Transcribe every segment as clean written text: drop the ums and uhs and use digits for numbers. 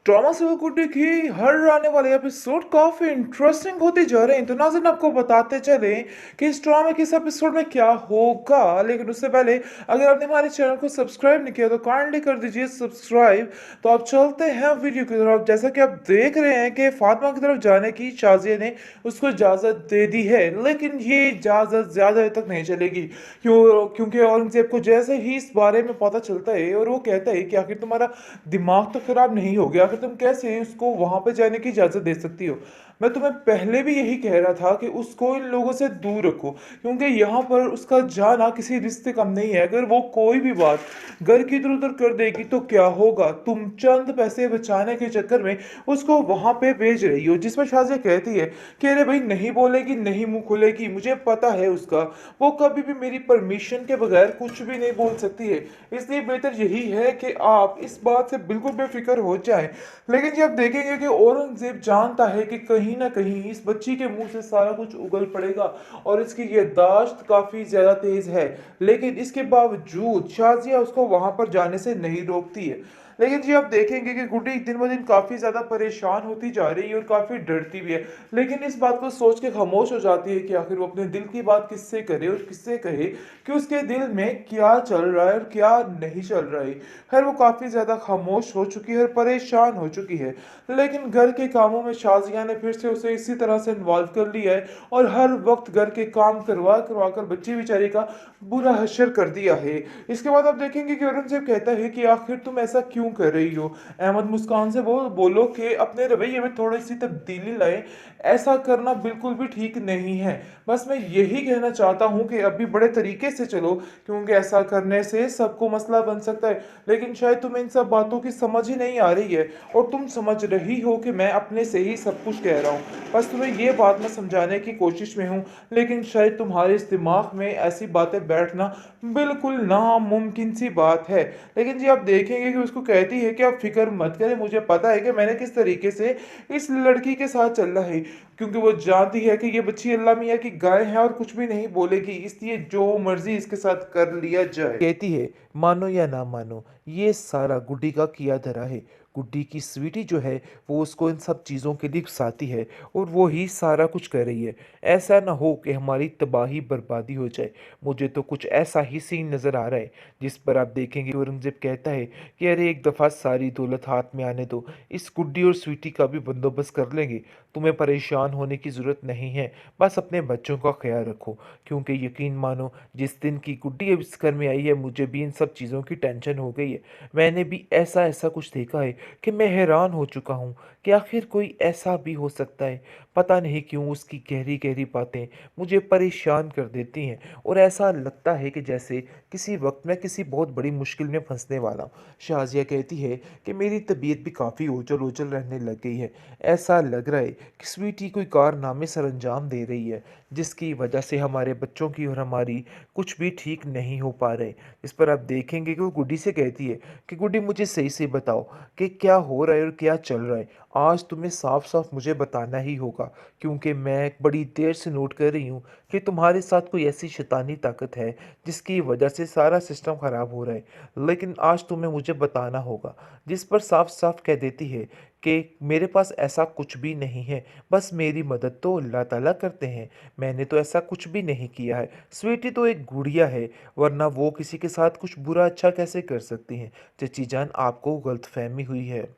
Drama से गुड्डी की हर आने वाले एपिसोड काफी इंटरेस्टिंग होते जा रहे हैं। तो नाज़रीन आपको बताते चले कि इस ड्रामा के इस एपिसोड में क्या होगा। लेकिन उससे पहले अगर आपने हमारे चैनल को सब्सक्राइब नहीं किया तो काइंडली कर दीजिए सब्सक्राइब। तो आप चलते हैं वीडियो की तरफ। जैसा कि आप देख रहे हैं कि फातिमा की तरफ जाने की शाजिया ने उसको इजाज़त दे दी है, लेकिन ये इजाज़त ज़्यादा देर तक नहीं चलेगी। क्योंकि औरंगजेब को जैसे ही इस बारे में पता चलता है और वो कहता है कि आखिर तुम्हारा दिमाग तो खराब नहीं हो गया, आखिर तुम कैसे उसको वहां पे जाने की इजाजत दे सकती हो। मैं तुम्हें पहले भी यही कह रहा था कि उसको इन लोगों से दूर रखो, क्योंकि यहाँ पर उसका जाना किसी रिश्ते कम नहीं है। अगर वो कोई भी बात घर की इधर उधर कर देगी तो क्या होगा। तुम चंद पैसे बचाने के चक्कर में उसको वहां पे भेज रही हो। जिस पर शाजिया कहती है कि अरे भाई, नहीं बोलेगी, नहीं मुंह खुलेगी, मुझे पता है उसका, वो कभी भी मेरी परमिशन के बगैर कुछ भी नहीं बोल सकती है। इसलिए बेहतर यही है कि आप इस बात से बिल्कुल बेफिक्र हो जाएं। लेकिन जब देखेंगे कि औरंगजेब जानता है कि कहीं ना कहीं इस बच्ची के मुंह से सारा कुछ उगल पड़ेगा और इसकी याददाश्त काफी ज्यादा तेज है, लेकिन इसके बावजूद शाजिया उसको वहां पर जाने से नहीं रोकती है। लेकिन जी आप देखेंगे कि गुड्डी दिन ब दिन काफी ज्यादा परेशान होती जा रही है और काफी डरती भी है। लेकिन इस बात को सोच के खामोश हो जाती है कि आखिर वो अपने दिल की बात किससे करे और किससे कहे कि उसके दिल में क्या चल रहा है और क्या नहीं चल रहा है। खैर वो काफी ज्यादा खामोश हो चुकी है और परेशान हो चुकी है। लेकिन घर के कामों में शाजिया ने फिर से उसे इसी तरह से इन्वॉल्व कर लिया है और हर वक्त घर के काम करवा करवा कर बच्ची बेचारी का बुरा हश्र कर दिया है। इसके बाद आप देखेंगे कि औरंगजेब कहता है कि आखिर तुम ऐसा क्यों कर रही हो। अहमद मुस्कान से बोलो कि अपने रवैये में थोड़ी सी तब्दीली लाए। ऐसा करना बिल्कुल भी ठीक नहीं है। बस मैं यही कहना चाहता हूँ कि अभी बड़े तरीके से चलो, क्योंकि ऐसा करने से सबको मसला बन सकता है। लेकिन शायद तुम्हें इन सब बातों की समझ ही नहीं आ रही है और तुम समझ रही हो कि मैं अपने से ही सब कुछ कह रहा हूँ। बस तुम्हें ये बात मैं समझाने की कोशिश में हूँ, लेकिन शायद तुम्हारे इस दिमाग में ऐसी बातें बैठना बिल्कुल नामुमकिन सी बात है। लेकिन जी आप देखेंगे कि उसको कहती है कि आप फिक्र मत करें, मुझे पता है कि मैंने किस तरीके से इस लड़की के साथ चलना है, क्योंकि वो जानती है कि ये बच्ची अल्लाह मियाँ की गाय है और कुछ भी नहीं बोलेगी, इसलिए जो मर्जी इसके साथ कर लिया जाए। कहती है मानो या ना मानो, ये सारा गुड्डी का किया धरा है। गुड्डी की स्वीटी जो है वो उसको इन सब चीज़ों के लिए उकसाती है और वो ही सारा कुछ कर रही है। ऐसा ना हो कि हमारी तबाही बर्बादी हो जाए। मुझे तो कुछ ऐसा ही सीन नज़र आ रहा है जिस पर आप देखेंगे औरंगजेब कहता है कि अरे एक दफ़ा सारी दौलत हाथ में आने दो, इस गुड्डी और स्वीटी का भी बंदोबस्त कर लेंगे। तुम्हें परेशान होने की ज़रूरत नहीं है, बस अपने बच्चों का ख्याल रखो। क्योंकि यकीन मानो, जिस दिन की गुड्डी अब इस घर में आई है मुझे भी इन सब चीज़ों की टेंशन हो गई है। मैंने भी ऐसा ऐसा कुछ देखा है कि मैं हैरान हो चुका हूँ कि आखिर कोई ऐसा भी हो सकता है। पता नहीं क्यों उसकी गहरी गहरी बातें मुझे परेशान कर देती हैं और ऐसा लगता है कि जैसे किसी वक्त मैं किसी बहुत बड़ी मुश्किल में फंसने वाला हूँ। शाजिया कहती है कि मेरी तबीयत भी काफ़ी ओझल ओझल रहने लग गई है। ऐसा लग रहा है कि स्वीटी कोई कारनामे सर अंजाम दे रही है जिसकी वजह से हमारे बच्चों की और हमारी कुछ भी ठीक नहीं हो पा रहे। इस पर आप देखेंगे कि वो गुड्डी से कहती है कि गुड्डी मुझे सही से बताओ कि क्या हो रहा है और क्या चल रहा है। आज तुम्हें साफ साफ मुझे बताना ही होगा, क्योंकि मैं बड़ी देर से नोट कर रही हूँ कि तुम्हारे साथ कोई ऐसी शैतानी ताकत है जिसकी वजह से सारा सिस्टम ख़राब हो रहा है। लेकिन आज तुम्हें मुझे बताना होगा। जिस पर साफ साफ कह देती है कि मेरे पास ऐसा कुछ भी नहीं है, बस मेरी मदद तो अल्लाह ताला करते हैं। मैंने तो ऐसा कुछ भी नहीं किया है। स्वीटी तो एक गुड़िया है, वरना वो किसी के साथ कुछ बुरा अच्छा कैसे कर सकती हैं। चची जान, आपको गलतफहमी हुई है।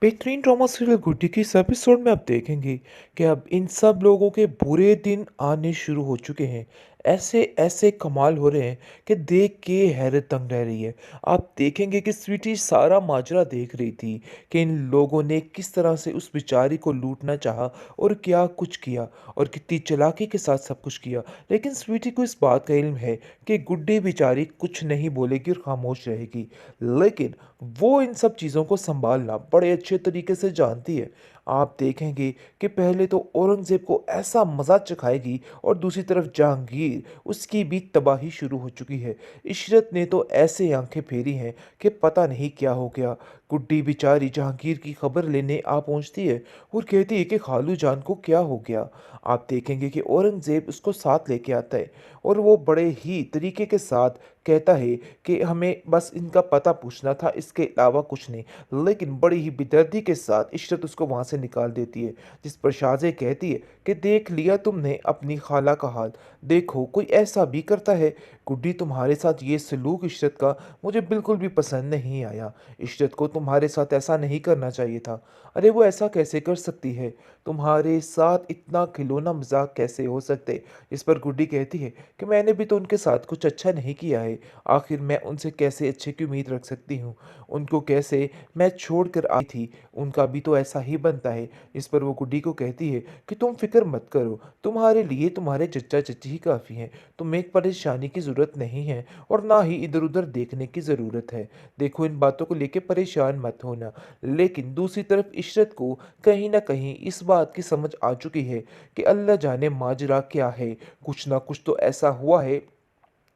बेहतरीन ड्रामा सीरियल गुड्डी की इस एपिसोड में आप देखेंगे कि अब इन सब लोगों के बुरे दिन आने शुरू हो चुके हैं। ऐसे ऐसे कमाल हो रहे हैं कि देख के हैरत दंग रह रही है। आप देखेंगे कि स्वीटी सारा माजरा देख रही थी कि इन लोगों ने किस तरह से उस बेचारी को लूटना चाहा और क्या कुछ किया और कितनी चालाकी के साथ सब कुछ किया। लेकिन स्वीटी को इस बात का इल्म है कि गुड्डी बेचारी कुछ नहीं बोलेगी और खामोश रहेगी, लेकिन वो इन सब चीज़ों को संभालना बड़े अच्छे तरीके से जानती है। आप देखेंगे कि पहले तो औरंगज़ेब को ऐसा मज़ा चखाएगी और दूसरी तरफ जहांगीर, उसकी भी तबाही शुरू हो चुकी है। इशरत ने तो ऐसे आंखें फेरी हैं कि पता नहीं क्या हो गया। गुड्डी बेचारी जहांगीर की खबर लेने आ पहुंचती है और कहती है कि खालू जान को क्या हो गया। आप देखेंगे कि औरंगजेब उसको साथ लेके आता है और वो बड़े ही तरीके के साथ कहता है कि हमें बस इनका पता पूछना था, इसके अलावा कुछ नहीं। लेकिन बड़ी ही बेदर्दी के साथ इशरत उसको वहां से निकाल देती है, जिस पर शाहजे कहती है कि देख लिया तुमने अपनी खाला का हाल, देखो कोई ऐसा भी करता है। गुड्डी, तुम्हारे साथ ये सलूक इशरत का मुझे बिल्कुल भी पसंद नहीं आया। इशरत को तुम्हारे साथ ऐसा नहीं करना चाहिए था। अरे वो ऐसा कैसे कर सकती है? तुम्हारे साथ इतना खिलौना मजाक कैसे हो सकते? इस पर गुड्डी कहती है कि मैंने भी तो उनके साथ कुछ अच्छा नहीं किया है। आखिर मैं उनसे कैसे अच्छे की उम्मीद रख सकती हूँ? उनको कैसे मैं छोड़ कर आई थी? उनका भी तो ऐसा ही बनता है। इस पर वो गुड्डी को कहती है कि तुम फिक्र मत करो, तुम्हारे लिए तुम्हारे चचा चची ही काफ़ी हैं। तुम्हें एक परेशानी की ज़रूरत नहीं है और ना ही इधर उधर देखने की ज़रूरत है। देखो, इन बातों को लेके परेशान मत होना। लेकिन दूसरी तरफ इशरत को कहीं ना कहीं इस बात की समझ आ चुकी है कि अल्लाह जाने माजरा क्या है। कुछ ना कुछ तो ऐसा हुआ है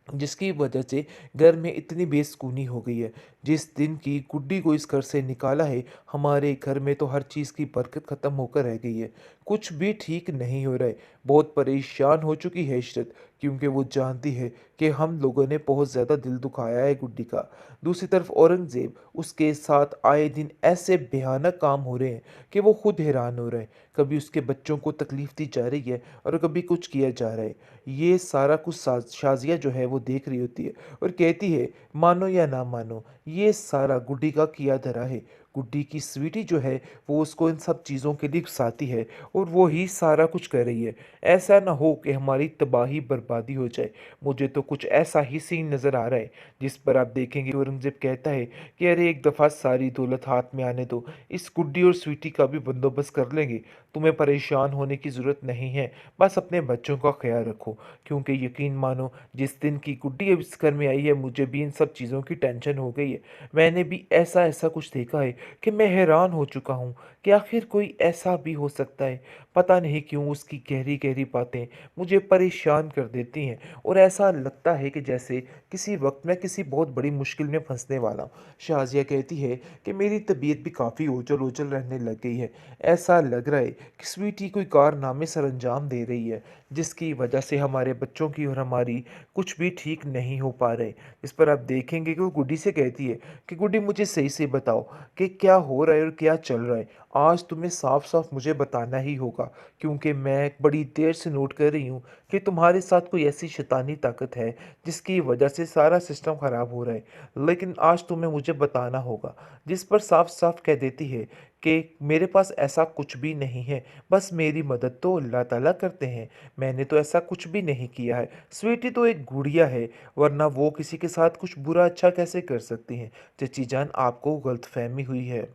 जिसकी वजह से घर में इतनी बेसुकूनी हो गई है। जिस दिन की गुड्डी को इस घर से निकाला है, हमारे घर में तो हर चीज़ की बरकत ख़त्म होकर रह गई है। कुछ भी ठीक नहीं हो रहा है। बहुत परेशान हो चुकी है इशरत, क्योंकि वो जानती है कि हम लोगों ने बहुत ज़्यादा दिल दुखाया है गुड्डी का। दूसरी तरफ औरंगज़ेब, उसके साथ आए दिन ऐसे भयानक काम हो रहे हैं कि वो खुद हैरान हो रहे हैं। कभी उसके बच्चों को तकलीफ़ दी जा रही है और कभी कुछ किया जा रहा है। ये सारा कुछ शाज़िया जो है वो देख रही होती है और कहती है, मानो या ना मानो, ये सारा गुड्डी का किया धरा है। गुड्डी की स्वीटी जो है वो उसको इन सब चीज़ों के लिए उकसाती है और वो ही सारा कुछ कर रही है। ऐसा ना हो कि हमारी तबाही बर्बादी हो जाए। मुझे तो कुछ ऐसा ही सीन नज़र आ रहा है, जिस पर आप देखेंगे औरंगजेब कहता है कि अरे एक दफ़ा सारी दौलत हाथ में आने दो, इस गुड्डी और स्वीटी का भी बंदोबस्त कर लेंगे। तुम्हें परेशान होने की ज़रूरत नहीं है, बस अपने बच्चों का ख्याल रखो। क्योंकि यकीन मानो, जिस दिन की गुड्डी अब इस घर में आई है, मुझे भी इन सब चीज़ों की टेंशन हो गई है। मैंने भी ऐसा ऐसा कुछ देखा है कि मैं हैरान हो चुका हूँ कि आखिर कोई ऐसा भी हो सकता है। पता नहीं क्यों उसकी गहरी गहरी बातें मुझे परेशान कर देती हैं और ऐसा लगता है कि जैसे किसी वक्त मैं किसी बहुत बड़ी मुश्किल में फंसने वाला हूँ। शाजिया कहती है कि मेरी तबीयत भी काफ़ी ओझल ओझल रहने लग गई है। ऐसा लग रहा है कि स्वीटी कोई कारनामे सर अंजाम दे रही है, जिसकी वजह से हमारे बच्चों की और हमारी कुछ भी ठीक नहीं हो पा रहे। इस पर आप देखेंगे कि वो गुड्डी से कहती है कि गुड्डी, मुझे सही से बताओ कि क्या हो रहा है और क्या चल रहा है। आज तुम्हें साफ साफ मुझे बताना ही होगा, क्योंकि मैं बड़ी देर से नोट कर रही हूँ कि तुम्हारे साथ कोई ऐसी शैतानी ताकत है जिसकी वजह से सारा सिस्टम ख़राब हो रहा है। लेकिन आज तुम्हें मुझे बताना होगा। जिस पर साफ साफ कह देती है कि मेरे पास ऐसा कुछ भी नहीं है, बस मेरी मदद तो अल्लाह ताला करते हैं। मैंने तो ऐसा कुछ भी नहीं किया है। स्वीटी तो एक गुड़िया है, वरना वो किसी के साथ कुछ बुरा अच्छा कैसे कर सकती हैं? चची जान, आपको गलतफहमी हुई है।